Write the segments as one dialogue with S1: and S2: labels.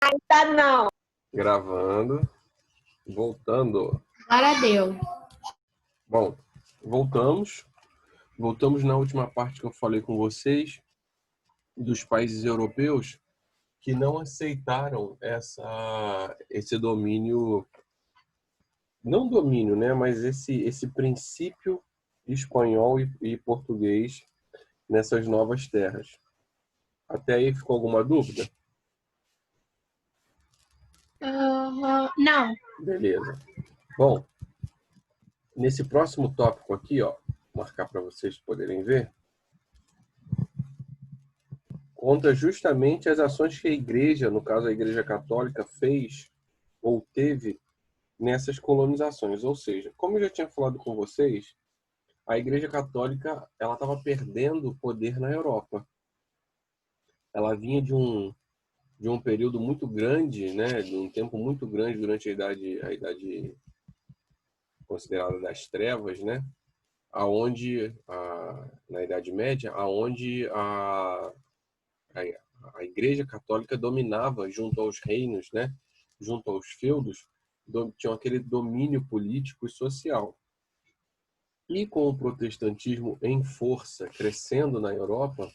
S1: Tá não.
S2: Gravando. Voltando.
S3: Agora deu.
S2: Bom, voltamos. Voltamos na última parte que eu falei com vocês dos países europeus que não aceitaram esse domínio, não domínio, né, mas esse princípio espanhol e português nessas novas terras. Até aí ficou alguma dúvida?
S3: Não.
S2: Beleza. Bom, nesse próximo tópico aqui, ó, vou marcar para vocês poderem ver, conta justamente as ações que a igreja, no caso a Igreja Católica, fez ou teve nessas colonizações. Ou seja, como eu já tinha falado com vocês, a Igreja Católica ela estava perdendo poder na Europa. Ela vinha de um período muito grande, né, de um tempo muito grande durante a idade considerada das trevas, né, na Idade Média, aonde a Igreja Católica dominava junto aos reinos, né, junto aos feudos, tinham aquele domínio político e social. E com o protestantismo em força crescendo na Europa,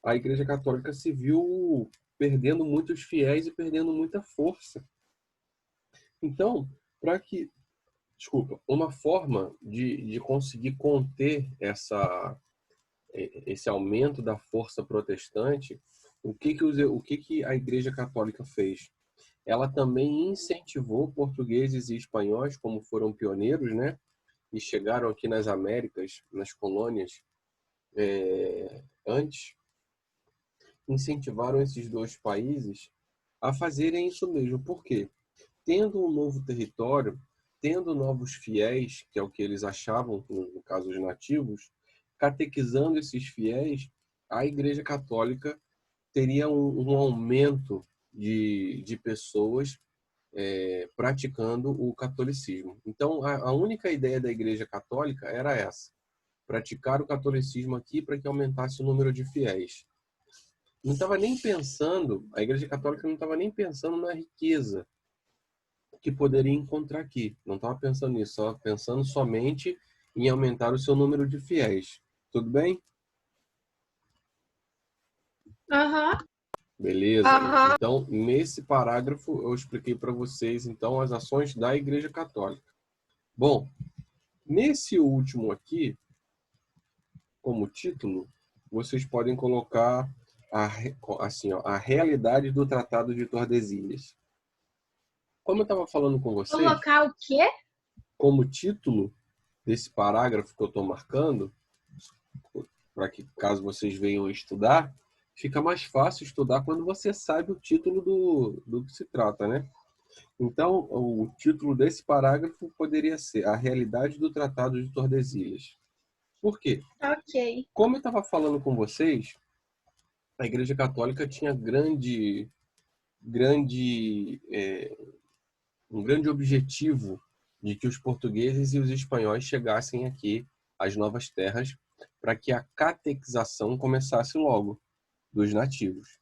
S2: a Igreja Católica se viu perdendo muitos fiéis e perdendo muita força. Então, uma forma de conseguir conter esse aumento da força protestante, o que a Igreja Católica fez? Ela também incentivou portugueses e espanhóis, como foram pioneiros, né? E chegaram aqui nas Américas, nas colônias, antes, incentivaram esses dois países a fazerem isso mesmo. Por quê? Tendo um novo território, tendo novos fiéis, que é o que eles achavam, no caso os nativos, catequizando esses fiéis, a Igreja Católica teria um aumento de pessoas praticando o catolicismo. Então, a única ideia da Igreja Católica era essa: praticar o catolicismo aqui para que aumentasse o número de fiéis. Não estava nem pensando, a Igreja Católica não estava nem pensando na riqueza que poderia encontrar aqui. Não estava pensando nisso, estava pensando somente em aumentar o seu número de fiéis. Tudo bem? Beleza. Então, nesse parágrafo, eu expliquei para vocês, então, as ações da Igreja Católica. Bom, nesse último aqui, como título, vocês podem colocar a realidade do Tratado de Tordesilhas. Como eu estava falando com vocês...
S3: Colocar o quê?
S2: Como título desse parágrafo que eu estou marcando, para que, caso vocês venham estudar, fica mais fácil estudar quando você sabe o título do que se trata, né? Então, o título desse parágrafo poderia ser A Realidade do Tratado de Tordesilhas. Por quê?
S3: Ok.
S2: Como eu estava falando com vocês, a Igreja Católica tinha um grande objetivo de que os portugueses e os espanhóis chegassem aqui às novas terras para que a catequização começasse logo dos nativos.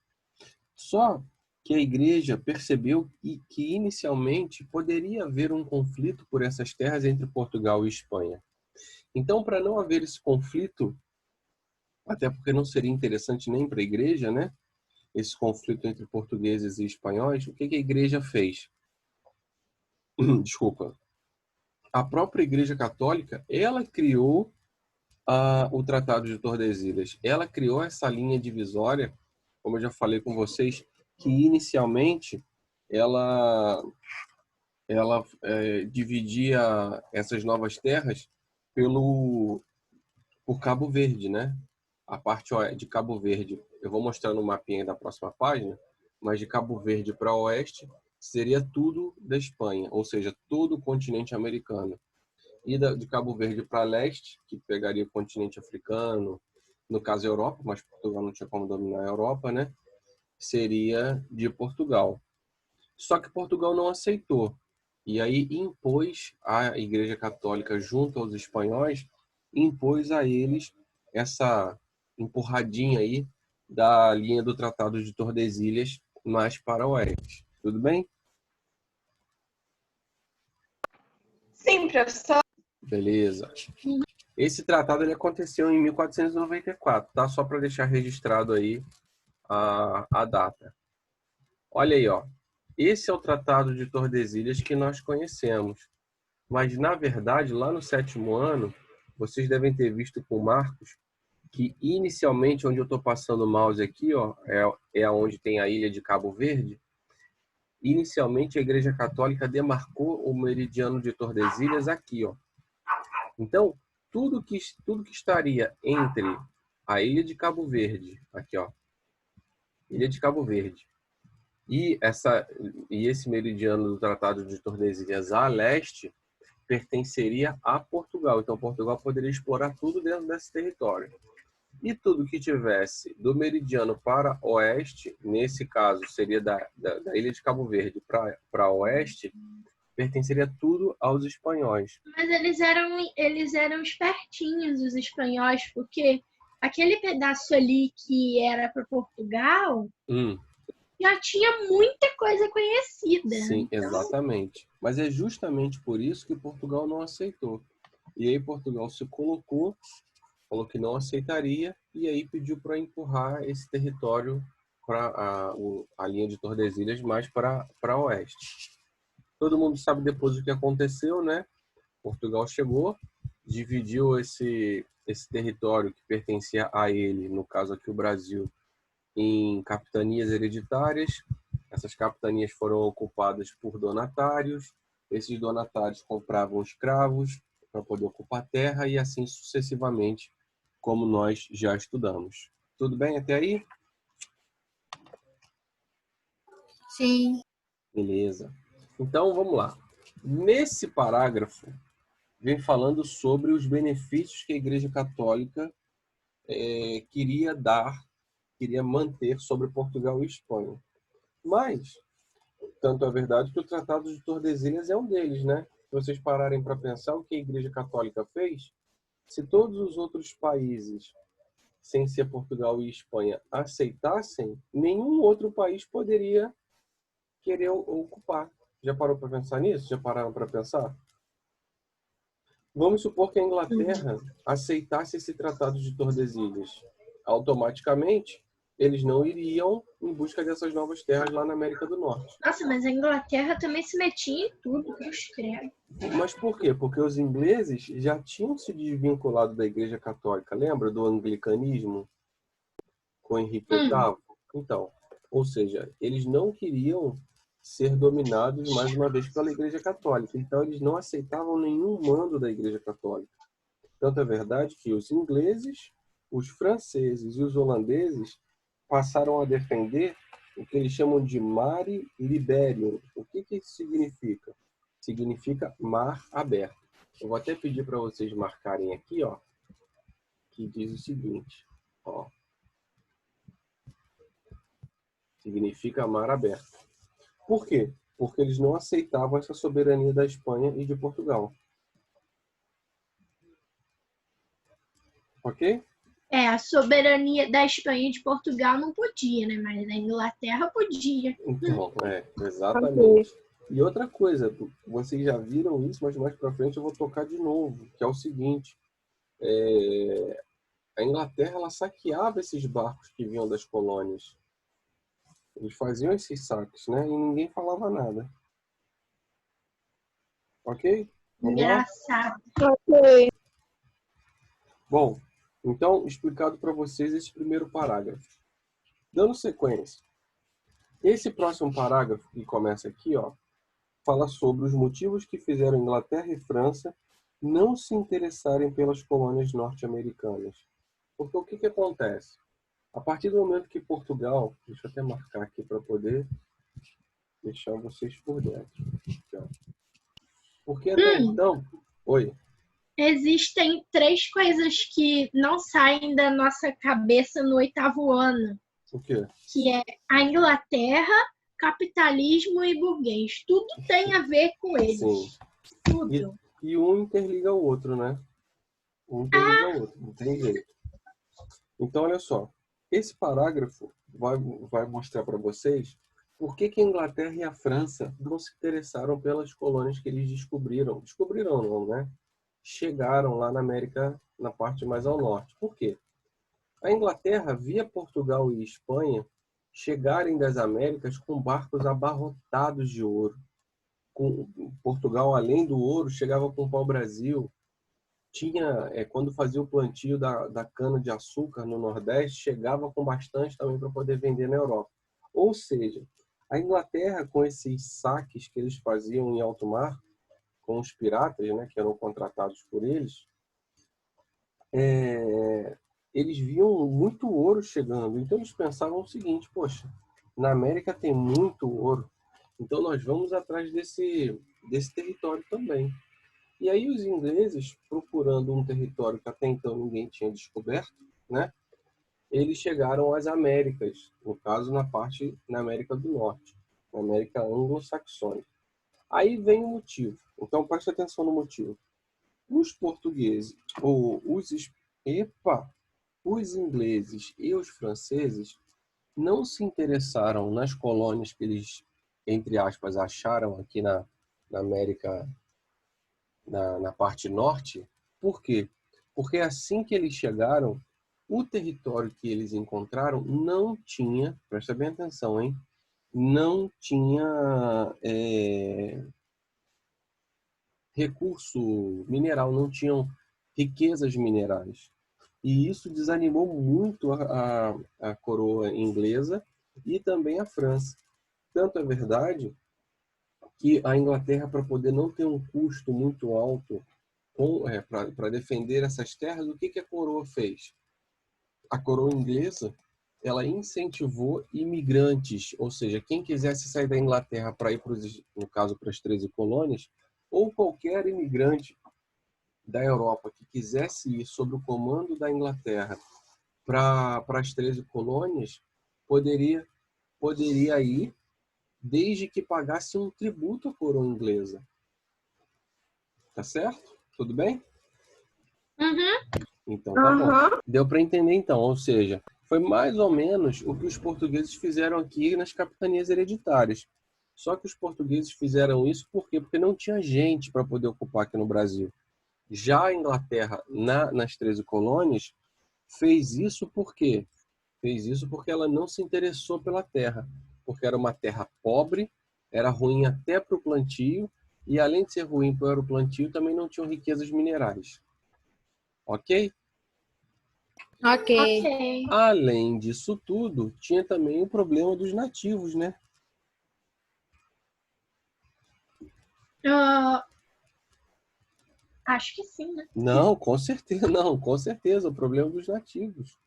S2: Só que a igreja percebeu que inicialmente poderia haver um conflito por essas terras entre Portugal e Espanha. Então, para não haver esse conflito, até porque não seria interessante nem para a igreja, né? Esse conflito entre portugueses e espanhóis, o que a igreja fez? Desculpa. A própria Igreja Católica, ela criou o Tratado de Tordesilhas. Ela criou essa linha divisória, como eu já falei com vocês, que inicialmente ela dividia essas novas terras por Cabo Verde, né? A parte de Cabo Verde, eu vou mostrar no mapinha da próxima página, mas de Cabo Verde para oeste seria tudo da Espanha, ou seja, todo o continente americano. E de Cabo Verde para leste, que pegaria o continente africano, no caso a Europa, mas Portugal não tinha como dominar a Europa, né? Seria de Portugal. Só que Portugal não aceitou. E aí impôs a Igreja Católica, junto aos espanhóis, impôs a eles essa empurradinha aí da linha do Tratado de Tordesilhas mais para o oeste. Tudo bem?
S3: Sim, professor.
S2: Beleza. Esse tratado ele aconteceu em 1494, tá? Só para deixar registrado aí a data. Olha aí, ó. Esse é o Tratado de Tordesilhas que nós conhecemos. Mas, na verdade, lá no 7º ano, vocês devem ter visto com o Marcos que, inicialmente, onde eu estou passando o mouse aqui, ó, é onde tem a ilha de Cabo Verde. Inicialmente, a Igreja Católica demarcou o meridiano de Tordesilhas aqui, ó. Então, tudo que estaria entre a ilha de Cabo Verde, aqui, ó, ilha de Cabo Verde, e esse meridiano do Tratado de Tordesilhas a leste, pertenceria a Portugal. Então, Portugal poderia explorar tudo dentro desse território. E tudo que tivesse do meridiano para oeste, nesse caso seria da ilha de Cabo Verde para oeste, pertenceria tudo aos espanhóis.
S3: Mas eles eram espertinhos, os espanhóis, porque aquele pedaço ali que era para Portugal já tinha muita coisa conhecida.
S2: Sim, exatamente. Mas é justamente por isso que Portugal não aceitou. E aí Portugal se colocou, falou que não aceitaria, e aí pediu para empurrar esse território para a linha de Tordesilhas mais para oeste. Todo mundo sabe depois o que aconteceu, né? Portugal chegou, dividiu esse território que pertencia a ele, no caso aqui o Brasil, em capitanias hereditárias. Essas capitanias foram ocupadas por donatários. Esses donatários compravam escravos para poder ocupar a terra e assim sucessivamente, como nós já estudamos. Tudo bem até aí?
S3: Sim.
S2: Beleza. Então, vamos lá. Nesse parágrafo, vem falando sobre os benefícios que a Igreja Católica queria manter sobre Portugal e Espanha. Mas, tanto é verdade que o Tratado de Tordesilhas é um deles, né? Se vocês pararem para pensar o que a Igreja Católica fez, se todos os outros países, sem ser Portugal e Espanha, aceitassem, nenhum outro país poderia querer ocupar. Já parou para pensar nisso? Já pararam para pensar? Vamos supor que a Inglaterra aceitasse esse Tratado de Tordesilhas. Automaticamente, eles não iriam em busca dessas novas terras lá na América do Norte.
S3: Nossa, mas a Inglaterra também se metia em tudo, cruz credo.
S2: Mas por quê? Porque os ingleses já tinham se desvinculado da Igreja Católica. Lembra do anglicanismo com Henrique VIII? Então, ou seja, eles não queriam ser dominados mais uma vez pela Igreja Católica. Então, eles não aceitavam nenhum mando da Igreja Católica. Tanto é verdade que os ingleses, os franceses e os holandeses passaram a defender o que eles chamam de mare liberum. O que isso significa? Significa mar aberto. Eu vou até pedir para vocês marcarem aqui, ó, que diz o seguinte, ó. Significa mar aberto. Por quê? Porque eles não aceitavam essa soberania da Espanha e de Portugal. Ok?
S3: A soberania da Espanha e de Portugal não podia, né? Mas da Inglaterra podia.
S2: Então, exatamente. E outra coisa, vocês já viram isso, mas mais para frente eu vou tocar de novo, que é o seguinte: a Inglaterra ela saqueava esses barcos que vinham das colônias. Eles faziam esses saques, né? E ninguém falava nada. Ok? Vamos lá?
S3: Engraçado.
S2: Bom, então, explicado para vocês esse primeiro parágrafo. Dando sequência, esse próximo parágrafo que começa aqui, ó, fala sobre os motivos que fizeram Inglaterra e França não se interessarem pelas colônias norte-americanas. Porque o que acontece? A partir do momento que Portugal, deixa eu até marcar aqui para poder deixar vocês por dentro. Porque até então... Oi.
S3: Existem 3 coisas que não saem da nossa cabeça no 8º ano.
S2: O quê?
S3: Que é a Inglaterra, capitalismo e burguês. Tudo tem a ver com eles.
S2: Sim.
S3: Tudo.
S2: E um interliga o outro, né? Um interliga o outro, não tem jeito. Então, olha só. Esse parágrafo vai mostrar para vocês Por que que a Inglaterra e a França não se interessaram pelas colônias que eles descobriram? Descobriram não, né? Chegaram lá na América, na parte mais ao norte. Por quê? A Inglaterra via Portugal e Espanha chegarem das Américas com barcos abarrotados de ouro. Portugal, além do ouro, chegava com o pau-brasil. Quando fazia o plantio da cana-de-açúcar no Nordeste, chegava com bastante também para poder vender na Europa. Ou seja, a Inglaterra, com esses saques que eles faziam em alto mar, com os piratas, né, que eram contratados por eles, eles viam muito ouro chegando. Então eles pensavam o seguinte: poxa, na América tem muito ouro, então nós vamos atrás desse território também. E aí os ingleses, procurando um território que até então ninguém tinha descoberto, né, eles chegaram às Américas, no caso na América do Norte, na América anglo-saxônica. Aí vem o motivo. Então preste atenção no motivo. Os portugueses, os ingleses e os franceses não se interessaram nas colônias que eles, entre aspas, acharam aqui na América, na parte norte. Por quê? Porque assim que eles chegaram, o território que eles encontraram não tinha, presta bem atenção, hein? Não tinha recurso mineral, não tinham riquezas minerais. E isso desanimou muito a coroa inglesa e também a França. Tanto é verdade que a Inglaterra, para poder não ter um custo muito alto para defender essas terras, o que a coroa fez? A coroa inglesa, ela incentivou imigrantes, ou seja, quem quisesse sair da Inglaterra para ir, no caso, para as 13 colônias, ou qualquer imigrante da Europa que quisesse ir sob o comando da Inglaterra para as 13 colônias, poderia ir desde que pagasse um tributo à coroa inglesa. Tá certo? Tudo bem?
S3: Uhum.
S2: Então tá bom. Deu para entender então, ou seja, foi mais ou menos o que os portugueses fizeram aqui nas capitanias hereditárias. Só que os portugueses fizeram isso por quê? Porque não tinha gente para poder ocupar aqui no Brasil. Já a Inglaterra, nas 13 colônias, fez isso por quê? Fez isso porque ela não se interessou pela terra, porque era uma terra pobre, era ruim até para o plantio, e além de ser ruim para o plantio, também não tinham riquezas minerais. Ok?
S3: Ok.
S2: Além disso tudo, tinha também o problema dos nativos, né?
S3: Acho que sim, né?
S2: Não, com certeza, não, com certeza, o problema dos nativos.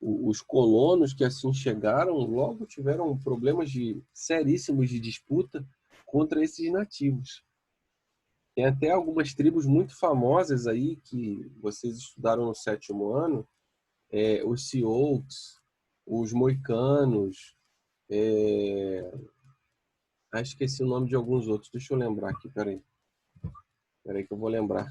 S2: Os colonos que assim chegaram logo tiveram problemas seríssimos de disputa contra esses nativos. Tem até algumas tribos muito famosas aí que vocês estudaram no 7º ano, os Sioux, os Moicanos, esqueci o nome de alguns outros, deixa eu lembrar aqui, peraí que eu vou lembrar.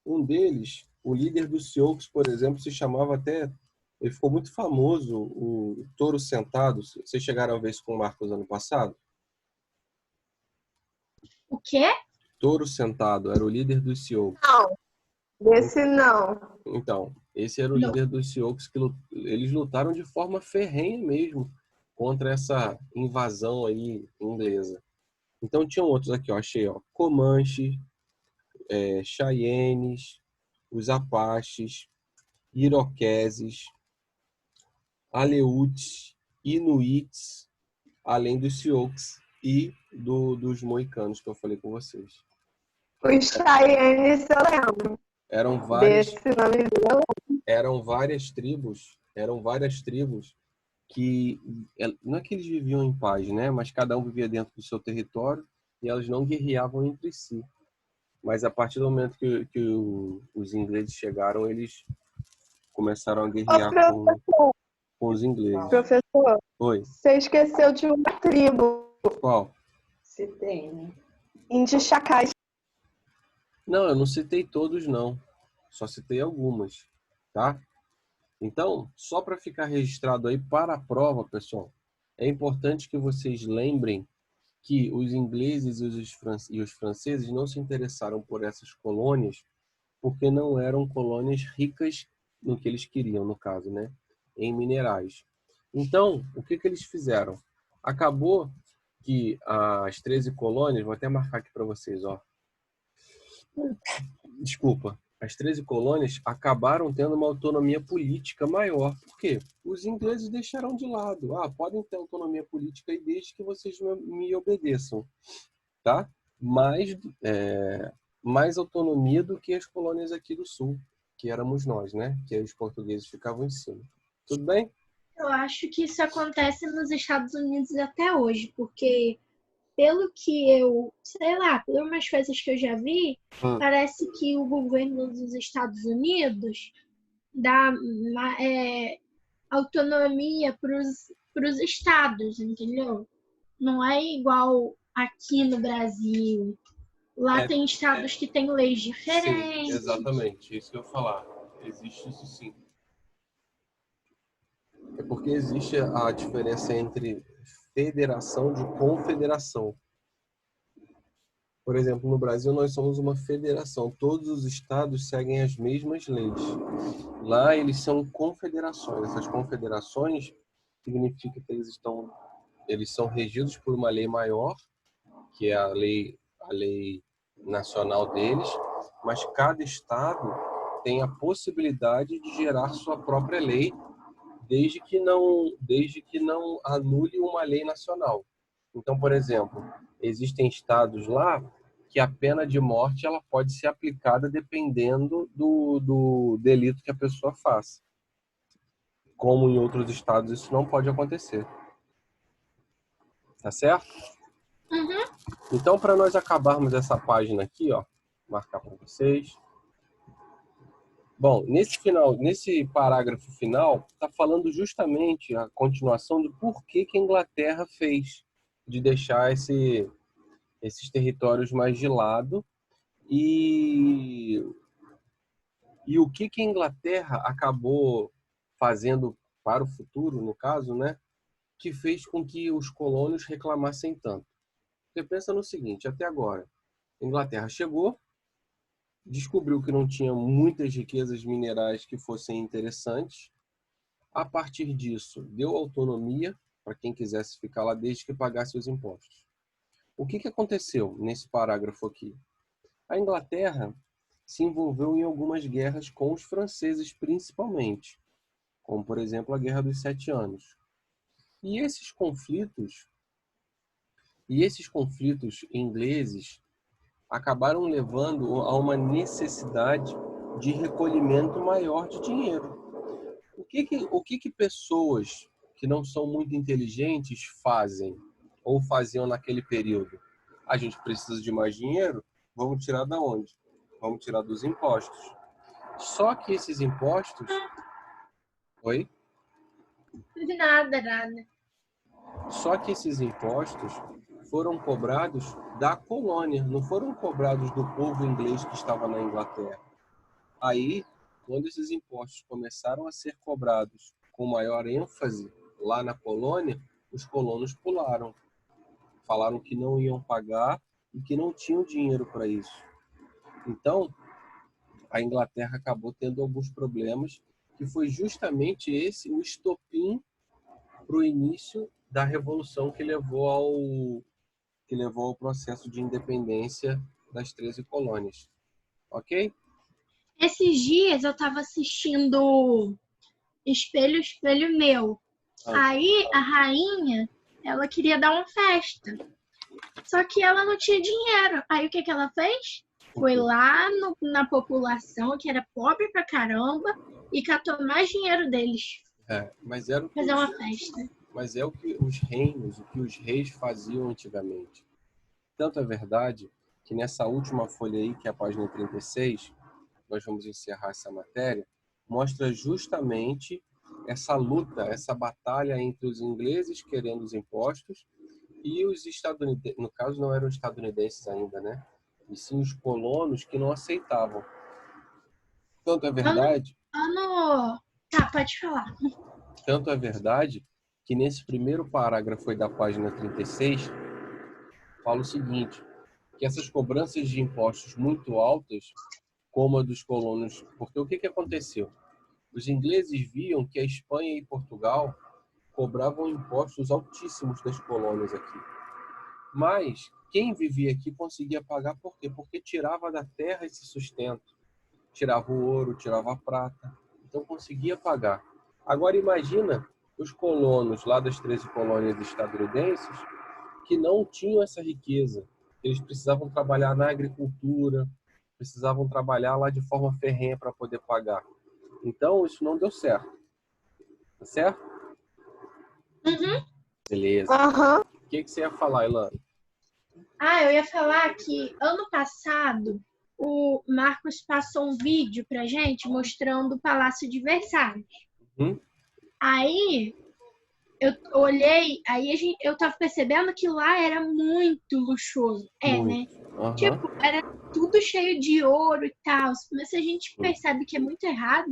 S2: Um deles, o líder dos Sioux, por exemplo, se chamava até, ele ficou muito famoso, o Touro Sentado. Vocês chegaram a ver isso com o Marcos ano passado?
S3: O quê?
S2: Touro Sentado, era o líder dos Sioux.
S1: Não, esse não.
S2: Então, esse era o líder dos Sioux, que eles lutaram de forma ferrenha mesmo contra essa invasão aí inglesa. Então tinham outros aqui, ó, achei, ó, Comanche, Cheyennes, os Apaches, Iroqueses, Aleutes, Inuits, além dos Sioux e dos Moicanos que eu falei com vocês.
S1: Os Cheyennes eu lembro.
S2: Eram várias,
S1: Desse nome eu lembro.
S2: eram várias tribos que, não é que eles viviam em paz, né? Mas cada um vivia dentro do seu território e elas não guerreavam entre si. Mas a partir do momento que os ingleses chegaram, eles começaram a guerrear com os ingleses.
S1: Professor,
S2: Oi.
S1: você esqueceu de uma tribo.
S2: Qual?
S1: Citei, né? Índios Chacais.
S2: Não, eu não citei todos, não. Só citei algumas, tá? Então, só para ficar registrado aí para a prova, pessoal, é importante que vocês lembrem que os ingleses e os franceses não se interessaram por essas colônias porque não eram colônias ricas no que eles queriam, no caso, né? Em minerais. Então, o que eles fizeram? Acabou que as 13 colônias, vou até marcar aqui para vocês, ó. Desculpa. As 13 colônias acabaram tendo uma autonomia política maior. Por quê? Os ingleses deixaram de lado. Podem ter autonomia política aí desde que vocês me obedeçam. Tá? Mais autonomia do que as colônias aqui do sul, que éramos nós, né? Que aí os portugueses ficavam em cima. Tudo bem?
S3: Eu acho que isso acontece nos Estados Unidos até hoje, porque pelo que eu, sei lá, por umas coisas que eu já vi, parece que o governo dos Estados Unidos dá autonomia para os estados, entendeu? Não é igual aqui no Brasil. Lá tem estados que têm leis diferentes.
S2: Sim, exatamente. Isso que eu ia falar. Existe isso sim. É porque existe a diferença entre federação de confederação. Por exemplo, no Brasil nós somos uma federação. Todos os estados seguem as mesmas leis. Lá eles são confederações. Essas confederações significa que eles são regidos por uma lei maior, que é a lei nacional deles, mas cada estado tem a possibilidade de gerar sua própria lei, desde que não anule uma lei nacional. Então, por exemplo, existem estados lá que a pena de morte ela pode ser aplicada dependendo do delito que a pessoa faça. Como em outros estados isso não pode acontecer. Tá certo?
S3: Uhum.
S2: Então, para nós acabarmos essa página aqui, ó, marcar para vocês. Bom, nesse parágrafo final, está falando justamente a continuação do porquê que a Inglaterra fez de deixar esses territórios mais de lado e o que a Inglaterra acabou fazendo para o futuro, no caso, né, que fez com que os colonos reclamassem tanto. Você pensa no seguinte, até agora, a Inglaterra chegou, descobriu que não tinha muitas riquezas minerais que fossem interessantes. A partir disso, deu autonomia para quem quisesse ficar lá desde que pagasse os impostos. O que aconteceu nesse parágrafo aqui? A Inglaterra se envolveu em algumas guerras com os franceses, principalmente, como, por exemplo, a Guerra dos 7 Anos. E esses conflitos ingleses acabaram levando a uma necessidade de recolhimento maior de dinheiro. O que pessoas que não são muito inteligentes fazem ou faziam naquele período? A gente precisa de mais dinheiro? Vamos tirar da onde? Vamos tirar dos impostos. Só que esses impostos... Oi?
S3: Nada.
S2: Só que esses impostos foram cobrados da colônia, não foram cobrados do povo inglês que estava na Inglaterra. Aí, quando esses impostos começaram a ser cobrados com maior ênfase lá na colônia, os colonos pularam. Falaram que não iam pagar e que não tinham dinheiro para isso. Então, a Inglaterra acabou tendo alguns problemas, que foi justamente esse o estopim para o início da revolução que levou ao processo de independência das 13 colônias. Ok?
S3: Esses dias eu estava assistindo Espelho Meu. Aí a rainha, ela queria dar uma festa. Só que ela não tinha dinheiro. Aí o que ela fez? Foi lá na população, que era pobre pra caramba, e catou mais dinheiro deles.
S2: Mas era
S3: fazer uma festa.
S2: Mas é o que os reis faziam antigamente. Tanto é verdade que nessa última folha aí, que é a página 36, nós vamos encerrar essa matéria, mostra justamente essa luta, essa batalha entre os ingleses querendo os impostos e os estadunidenses, no caso não eram estadunidenses ainda, né? E sim os colonos que não aceitavam. Tanto é verdade...
S3: Tá, pode falar.
S2: Tanto é verdade que nesse primeiro parágrafo aí da página 36, fala o seguinte, que essas cobranças de impostos muito altas, como a dos colonos, porque o que aconteceu? Os ingleses viam que a Espanha e Portugal cobravam impostos altíssimos das colônias aqui. Mas quem vivia aqui conseguia pagar por quê? Porque tirava da terra esse sustento. Tirava o ouro, tirava a prata. Então conseguia pagar. Agora imagina os colonos lá das 13 colônias estadunidenses que não tinham essa riqueza. Eles precisavam trabalhar na agricultura, precisavam trabalhar lá de forma ferrenha para poder pagar. Então isso não deu certo. Tá certo?
S3: Uhum.
S2: Beleza.
S1: Aham.
S2: O que você ia falar, Ilana?
S3: Eu ia falar que ano passado o Marcos passou um vídeo pra gente mostrando o Palácio de Versalhes. Aí eu olhei, eu tava percebendo que lá era muito luxuoso. Né?
S2: Uhum.
S3: Tipo, era tudo cheio de ouro e tal. Mas a gente percebe que é muito errado,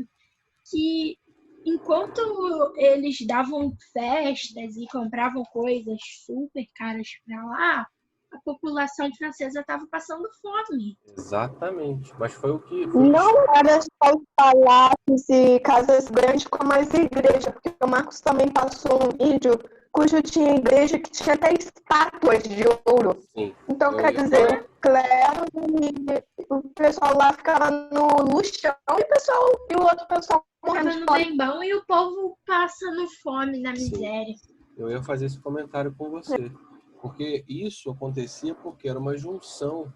S3: que enquanto eles davam festas e compravam coisas super caras pra lá, a população francesa estava passando fome.
S2: Exatamente. Mas foi o que...
S1: Não era só os palácios e casas grandes, como as igrejas, porque o Marcos também passou um vídeo cujo tinha igreja que tinha até estátuas de ouro.
S2: Sim.
S1: Então, quer dizer, o clero e o pessoal lá ficava no chão e o outro pessoal morrendo de
S3: Tava no
S1: fome.
S3: bem bom e o povo passando fome na miséria.
S2: Sim. Eu ia fazer esse comentário com você. Porque isso acontecia porque era uma junção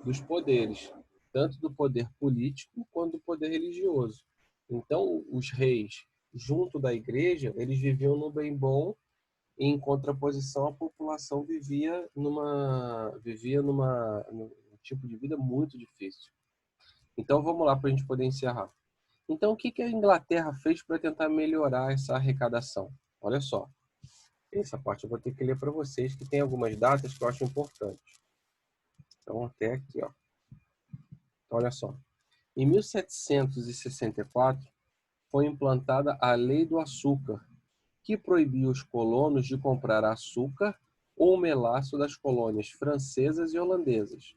S2: dos poderes, tanto do poder político quanto do poder religioso. Então, os reis, junto da igreja, eles viviam no bem bom, e em contraposição, a população vivia num tipo de vida muito difícil. Então, vamos lá para a gente poder encerrar. Então, o que a Inglaterra fez para tentar melhorar essa arrecadação? Olha só. Essa parte eu vou ter que ler para vocês, que tem algumas datas que eu acho importantes. Então, até aqui, ó. Então, olha só. Em 1764, foi implantada a Lei do Açúcar, que proibia os colonos de comprar açúcar ou melaço das colônias francesas e holandesas.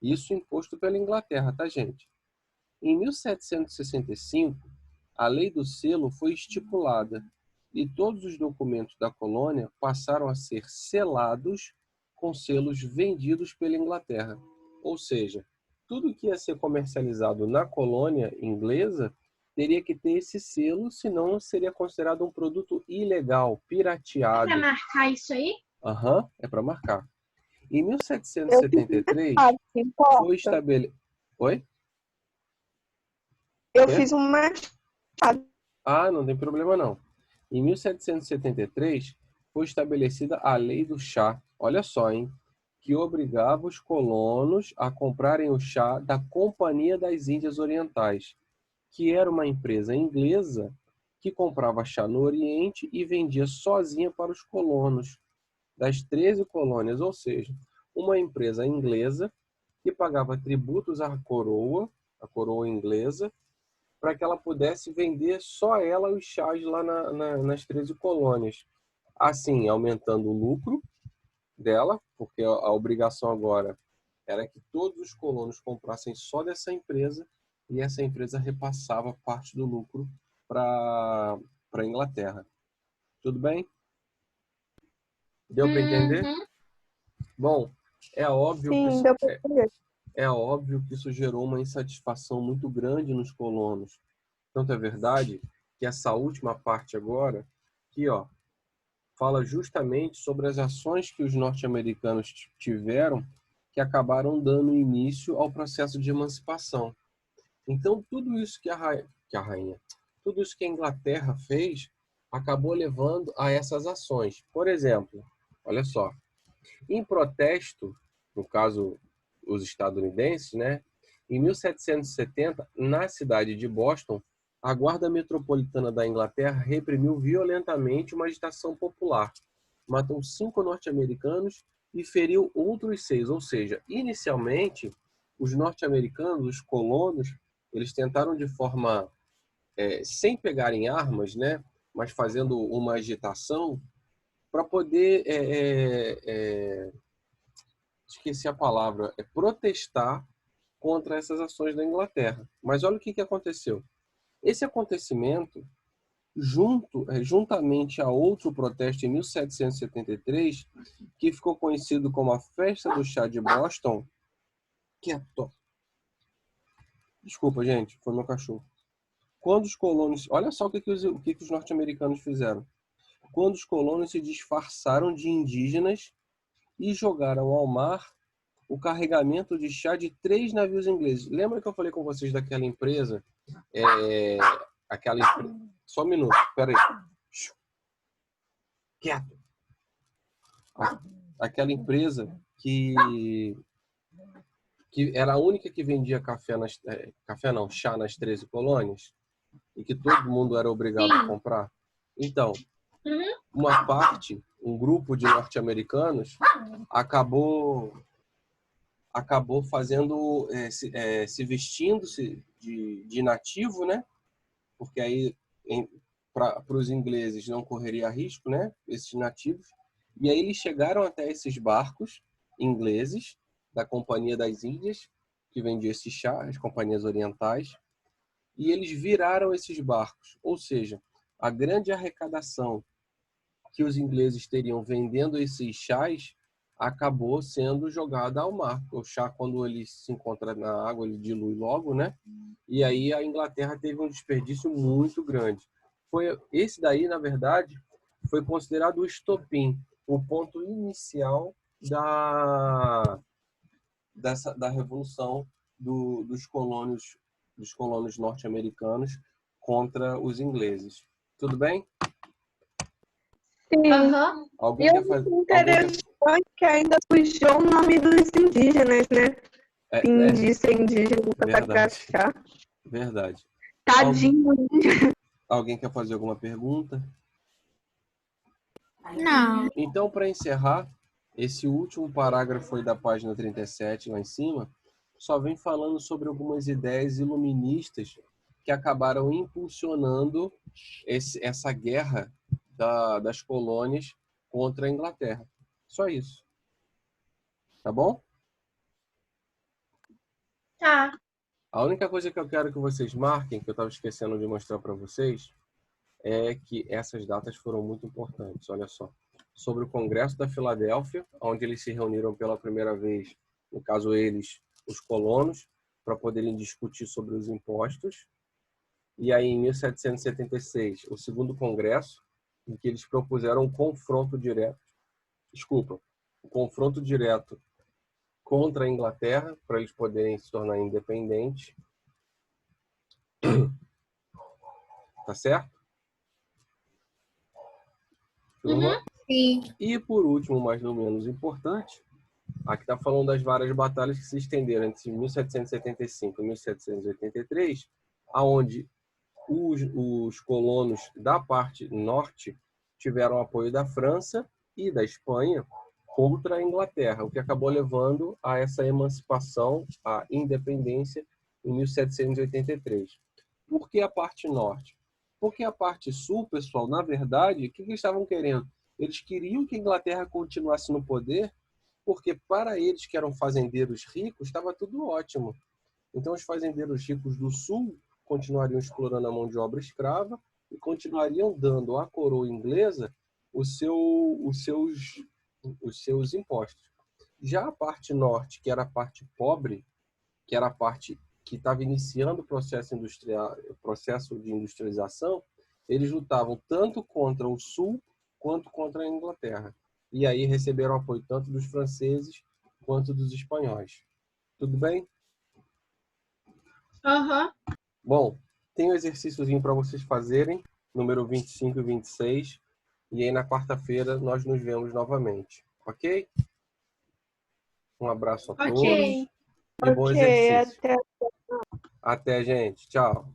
S2: Isso imposto pela Inglaterra, tá, gente? Em 1765, a Lei do Selo foi estipulada e todos os documentos da colônia passaram a ser selados com selos vendidos pela Inglaterra. Ou seja, tudo que ia ser comercializado na colônia inglesa teria que ter esse selo, senão seria considerado um produto ilegal, pirateado.
S3: É para marcar isso aí?
S2: Aham, é para marcar. Em 1773, foi estabelecido... Oi?
S1: Eu fiz uma...
S2: Ah, não tem problema não. Em 1773, foi estabelecida a Lei do Chá. Olha só, hein? Que obrigava os colonos a comprarem o chá da Companhia das Índias Orientais, que era uma empresa inglesa que comprava chá no Oriente e vendia sozinha para os colonos das 13 colônias, ou seja, uma empresa inglesa que pagava tributos à coroa, a coroa inglesa, para que ela pudesse vender só ela os chás lá nas 13 colônias. Assim, aumentando o lucro dela, porque a obrigação agora era que todos os colonos comprassem só dessa empresa e essa empresa repassava parte do lucro para a Inglaterra. Tudo bem? Deu para entender? Bom, é óbvio
S1: Sim,
S2: é óbvio que isso gerou uma insatisfação muito grande nos colonos. Tanto é verdade que essa última parte agora, aqui, ó, fala justamente sobre as ações que os norte-americanos tiveram que acabaram dando início ao processo de emancipação. Então, tudo isso tudo isso que a Inglaterra fez, acabou levando a essas ações. Por exemplo, olha só, em protesto, no caso, os estadunidenses, né, em 1770, na cidade de Boston, a Guarda Metropolitana da Inglaterra reprimiu violentamente uma agitação popular. Matou 5 norte-americanos e feriu outros 6. Ou seja, inicialmente, os norte-americanos, os colonos, eles tentaram de forma, sem pegarem armas, né, mas fazendo uma agitação para poder, esqueci a palavra, protestar contra essas ações da Inglaterra. Mas olha o que aconteceu. Esse acontecimento, juntamente a outro protesto em 1773, que ficou conhecido como a Festa do Chá de Boston, Desculpa, gente, foi meu cachorro. Quando os colonos... Olha só o que os norte-americanos fizeram. Quando os colonos se disfarçaram de indígenas e jogaram ao mar o carregamento de chá de 3 navios ingleses. Lembra que eu falei com vocês daquela empresa? Só um minuto, peraí. Quieto. Aquela empresa que era a única que vendia chá nas 13 colônias e que todo mundo era obrigado a comprar. Então, um grupo de norte-americanos acabou fazendo, se vestindo de nativo, né? Porque aí, para os ingleses, não correria risco, né? Esses nativos. E aí eles chegaram até esses barcos ingleses, da Companhia das Índias, que vendia esse chá, as companhias orientais, e eles viraram esses barcos. Ou seja, a grande arrecadação que os ingleses teriam vendendo esses chás acabou sendo jogada ao mar. O chá, quando ele se encontra na água, ele dilui logo, né? E aí a Inglaterra teve um desperdício muito grande. Esse daí, na verdade, foi considerado o estopim, o ponto inicial da revolução dos colonos norte-americanos contra os ingleses. Tudo bem?
S1: Sim.
S2: Alguém quer fazer...
S1: Interessante que ainda puxou o nome dos indígenas, né? Ser indígena para agachar.
S2: Verdade.
S1: Tadinho.
S2: Alguém quer fazer alguma pergunta?
S3: Não.
S2: Então, para encerrar, esse último parágrafo aí da página 37, lá em cima, só vem falando sobre algumas ideias iluministas que acabaram impulsionando essa guerra das colônias contra a Inglaterra. Só isso. Tá bom?
S3: Tá.
S2: A única coisa que eu quero que vocês marquem, que eu estava esquecendo de mostrar para vocês, é que essas datas foram muito importantes. Olha só. Sobre o Congresso da Filadélfia, onde eles se reuniram pela primeira vez, no caso eles, os colonos, para poderem discutir sobre os impostos. E aí, em 1776, o segundo Congresso, em que eles propuseram um confronto direto contra a Inglaterra, para eles poderem se tornar independentes. Tá certo?
S3: Sim.
S2: E, por último, mas não menos importante, aqui está falando das várias batalhas que se estenderam entre 1775 e 1783, aonde os colonos da parte norte tiveram apoio da França e da Espanha contra a Inglaterra, o que acabou levando a essa emancipação, a independência, em 1783. Por que a parte norte? Porque a parte sul, pessoal, na verdade, o que eles estavam querendo? Eles queriam que a Inglaterra continuasse no poder, porque para eles que eram fazendeiros ricos, estava tudo ótimo. Então, os fazendeiros ricos do sul continuariam explorando a mão de obra escrava e continuariam dando à coroa inglesa os seus impostos. Já a parte norte, que era a parte pobre, que era a parte que estava iniciando o processo de industrialização, eles lutavam tanto contra o sul quanto contra a Inglaterra. E aí receberam apoio tanto dos franceses quanto dos espanhóis. Tudo bem? Bom, tem um exercíciozinho para vocês fazerem, número 25 e 26, e aí na quarta-feira nós nos vemos novamente, ok? Um abraço a todos e bom exercício. Até, gente. Tchau.